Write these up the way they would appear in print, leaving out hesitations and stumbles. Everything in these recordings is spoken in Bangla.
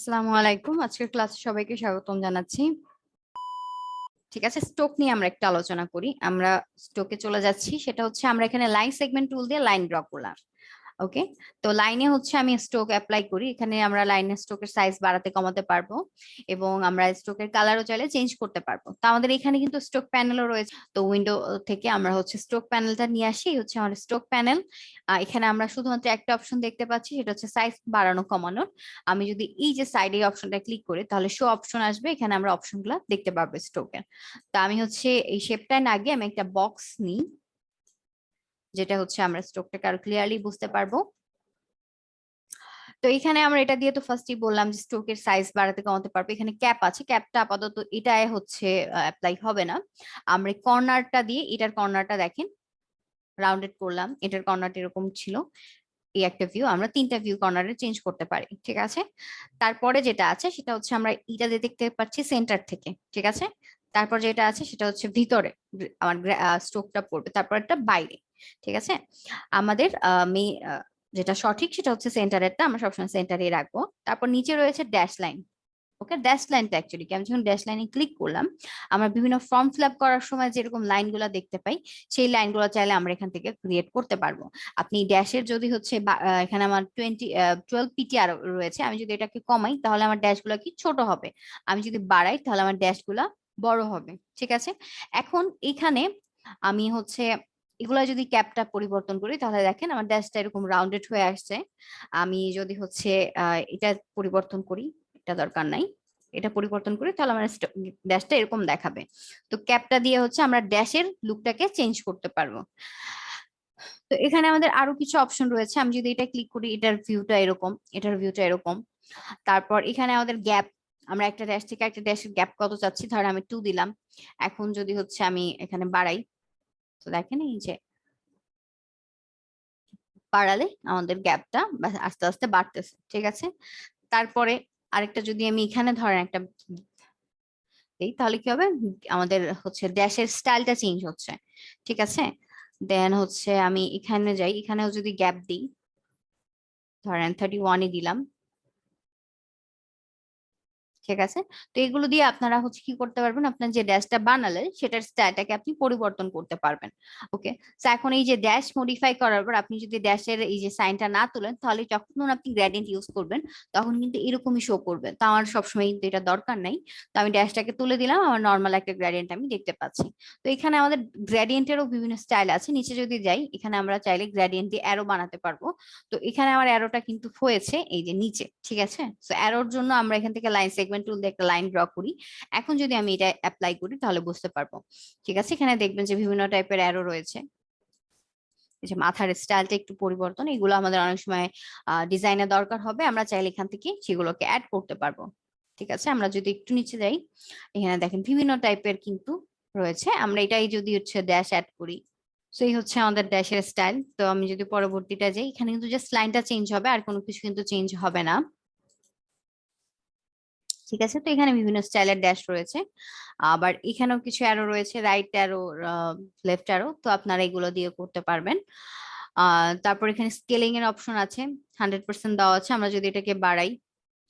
আসসালামু আলাইকুম। আজকের ক্লাসে সবাইকে স্বাগতম জানাচ্ছি। ঠিক আছে, স্ট্রোক নিয়ে আমরা একটু আলোচনা করি। আমরা স্ট্রোকে চলে যাচ্ছি। সেটা হচ্ছে আমরা এখানে লাইন সেগমেন্ট টুল দিয়ে লাইন ড্র করলাম। ওকে, তো লাইনে হচ্ছে আমি স্ট্রোক অ্যাপ্লাই করি। এখানে আমরা লাইনের স্ট্রোকের সাইজ বাড়াতে কমাতে পারবো এবং আমরা স্ট্রোকের কালারও চাইলে চেঞ্জ করতে পারবো। তো আমাদের এখানে কিন্তু স্ট্রোক প্যানেলও রয়েছে। তো উইন্ডো থেকে আমরা হচ্ছে স্ট্রোক প্যানেলটা নিয়ে আসি। এই হচ্ছে আমাদের স্ট্রোক প্যানেল। এখানে আমরা শুধুমাত্র একটা অপশন দেখতে পাচ্ছি, সেটা হচ্ছে সাইজ বাড়ানো কমানোর। আমি যদি এই যে সাইডে অপশনটা ক্লিক করি তাহলে শো অপশন আসবে। এখানে আমরা অপশনগুলো দেখতে পারবো স্ট্রোকের। তো আমি হচ্ছে এই শেপটা না আগে আমি একটা বক্স নিই, যেটা হচ্ছে আমরা স্ট্রোকটাকে আরো ক্লিয়ারলি বুঝতে পারবো। তো এখানে আমরা এটা দিয়ে তো ফার্স্টই বললাম যে স্ট্রোকের সাইজ বাড়াতে কমাতে পারবো। এখানে ক্যাপ আছে, ক্যাপটা আপাতত এটাই হচ্ছে অ্যাপ্লাই হবে না। আমরা কর্নারটা দিয়ে, এটার কর্নারটা দেখেন রাউন্ডেড করলাম, এটার কর্নারটা এরকম ছিল। এই একটা ভিউ আমরা তিনটা ভিউ কর্নারে চেঞ্জ করতে পারি। ঠিক আছে, তারপরে যেটা আছে সেটা হচ্ছে আমরা এটা দিয়ে দেখতে পাচ্ছি সেন্টার থেকে। ঠিক আছে, তারপর যেটা আছে সেটা হচ্ছে ভিতরে আমার স্ট্রোকটা পড়বে, তারপর একটা বাইরে। ঠিক আছে, আমাদের যেটা সঠিক সেটা হচ্ছে সেন্টারেরটা আমরা সবসময় সেন্টারে রাখবো। তারপর নিচে রয়েছে ড্যাশ লাইন। ওকে, ড্যাশ লাইনটা অ্যাকচুয়ালি কি, আমি যখন ড্যাশ লাইনে ক্লিক করলাম আমরা বিভিন্ন ফর্ম ফিল আপ করার সময় যেরকম লাইনগুলো দেখতে পাই, সেই লাইনগুলো চাইলে আমরা এখান থেকে ক্রিয়েট করতে পারবো। আপনি ড্যাশের যদি হচ্ছে এখানে আমার 12 পিটিআর রয়েছে, আমি যদি এটাকে কমাই তাহলে আমার ড্যাশগুলো কি ছোট হবে, আমি যদি বাড়াই তাহলে আমার ড্যাশগুলো বড় হবে। ঠিক আছে, এখন এখানে আমি হচ্ছে এগুলা যদি ক্যাপটা পরিবর্তন করি তাহলে দেখেন আমার ড্যাশটা এরকম রাউন্ডেড হয়ে আসছে। আমি যদি হচ্ছে এটা পরিবর্তন করি, এটা দরকার নাই, এটা পরিবর্তন করি তাহলে আমার ড্যাশটা এরকম দেখাবে। তো ক্যাপটা দিয়ে হচ্ছে আমরা ড্যাশের লুকটাকে চেঞ্জ করতে পারবো। তো এখানে আমাদের আরো কিছু অপশন রয়েছে। আমি যদি এটা ক্লিক করি, এটার ভিউটা এরকম, এটার ভিউটা এরকম। তারপর এখানে আমাদের গ্যাপ, আমরা একটা ড্যাশ থেকে একটা ড্যাশের গ্যাপ কত চাচ্ছি, ধর আমি 2 দিলাম। এখন যদি হচ্ছে আমি এখানে বাড়াই, তো দেখেন এই যে বাড়ালে আমাদের গ্যাপটা আস্তে আস্তে বাড়তেছে। ঠিক আছে, তারপরে আরেকটা যদি আমি এখানে ধরেন একটা দিই তাহলে কি হবে, আমাদের হচ্ছে ড্যাশের স্টাইলটা চেঞ্জ হচ্ছে। ঠিক আছে, দেন হচ্ছে আমি এখানে যাই, এখানেও যদি গ্যাপ দিই, ধরেন 31ই দিলাম। ঠিক আছে, তো এগুলো দিয়ে আপনারা হচ্ছে কি করতে পারবেন, আপনার যে ড্যাশটা বানালেন সেটার স্টাইলটাকে আপনি পরিবর্তন করতে পারবেন। ওকে, তো এখন এই যে ড্যাশ মডিফাই করার পর আপনি যদি ড্যাশের এই যে সাইনটা না তুলেন তাহলে যখন আপনি গ্রেডিয়েন্ট ইউজ করবেন তখন কিন্তু এরকমই শো করবে। তো আমার সবসময় কিন্তু এটা দরকার নাই। তো আমি ড্যাশটাকে তুলে দিলাম, আমার নর্মাল একটা গ্রেডিয়েন্ট আমি দেখতে পাচ্ছি। তো এখানে আমাদের গ্রেডিয়েন্টেরও বিভিন্ন স্টাইল আছে। নিচে যদি যাই, এখানে আমরা চাইলে গ্রেডিয়েন্ট দিয়ে অ্যারো বানাতে পারবো। তো এখানে আমার অ্যারোটা কিন্তু হয়েছে এই যে নিচে। ঠিক আছে, তো অ্যারোর জন্য আমরা এখান থেকে লাইন সেগমেন্ট টুল দিয়ে একটা লাইন ড্র করি। এখন যদি আমি এটা অ্যাপ্লাই করি তাহলে বুঝতে পারবো। ঠিক আছে, এখানে দেখবেন যে বিভিন্ন টাইপের অ্যারো রয়েছে। এই যে মাথার স্টাইলটা একটু পরিবর্তন, এগুলো আমাদের অনেক সময় ডিজাইনের দরকার হবে, আমরা চাইলে এখান থেকে সেগুলোকে অ্যাড করতে পারবো। ঠিক আছে, আমরা যদি একটু নিচে যাই, এখানে দেখেন বিভিন্ন টাইপের কিন্তু রয়েছে। আমরা এটাই যদি হচ্ছে ড্যাশ অ্যাড করি, তো এই হচ্ছে আমাদের ড্যাশের স্টাইল। তো আমি যদি পরবর্তীটা যাই, এখানে কিন্তু জাস্ট লাইনটা চেঞ্জ হবে, আর কোনো কিছু কিন্তু চেঞ্জ হবে না। ঠিক আছে, তো এখানে বিভিন্ন স্টাইলের ড্যাশ রয়েছে। আবার এখানেও কিছু অ্যারো রয়েছে, রাইট অ্যারো, লেফট অ্যারো, তো আপনারা এগুলো দিয়ে করতে পারবেন। তারপর এখানে স্কেলিং এর অপশন আছে, 100% দেওয়া আছে। আমরা যদি এটাকে বাড়াই,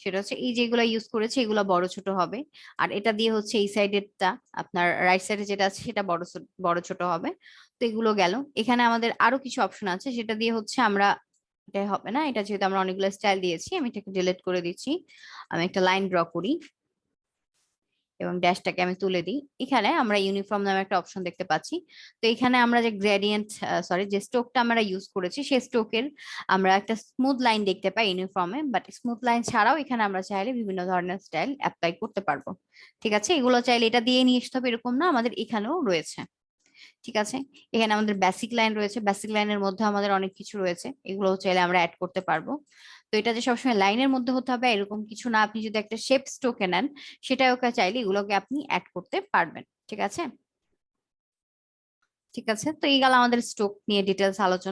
সেটা হচ্ছে এই যেগুলো ইউজ করেছে এগুলো বড় ছোট হবে। আর এটা দিয়ে হচ্ছে এই সাইডেরটা, আপনার রাইট সাইডে যেটা আছে সেটা বড় ছোট হবে। তো এগুলো গেল। এখানে আমাদের আরো কিছু অপশন আছে, সেটা দিয়ে হচ্ছে আমরা, এটা হবে না, এটা যেহেতু আমরা অনেকগুলো স্টাইল দিয়েছি আমি এটাকে ডিলিট করে দিচ্ছি। আমি একটা লাইন ড্র করি এবং ড্যাশটাকে আমি তুলে দিই। এখানে আমরা ইউনিফর্ম নামে একটা অপশন দেখতে পাচ্ছি। তো এখানে আমরা যে গ্রেডিয়েন্ট, সরি, যে স্ট্রোকটা আমরা ইউজ করেছি সেই স্ট্রোকের আমরা একটা স্মুথ লাইন দেখতে পাই ইউনিফর্মে, বাট স্মুথ লাইন ছাড়াও এখানে আমরা চাইলে বিভিন্ন ধরনের স্টাইল অ্যাপ্লাই করতে পারবো। ঠিক আছে, এগুলো চাইলে এটা দিয়ে নিয়ে আসতে হবে এরকম না, আমাদের এখানেও রয়েছে। ঠিক আছে, এখানে আমাদের বেসিক লাইন রয়েছে, বেসিক লাইনের মধ্যে আমাদের অনেক কিছু রয়েছে, এগুলো চাইলে আমরা অ্যাড করতে পারবো। তো এটা যে সবসময় লাইনের মধ্যে হতে হবে এরকম কিছু না, আপনি যদি একটা শেপ স্ট্রোকে নেন সেটাও চাইলে এগুলোকে আপনি অ্যাড করতে পারবেন। ঠিক আছে, ঠিক আছে, তো এই গেল আমাদের স্ট্রোক নিয়ে ডিটেলস আলোচনা।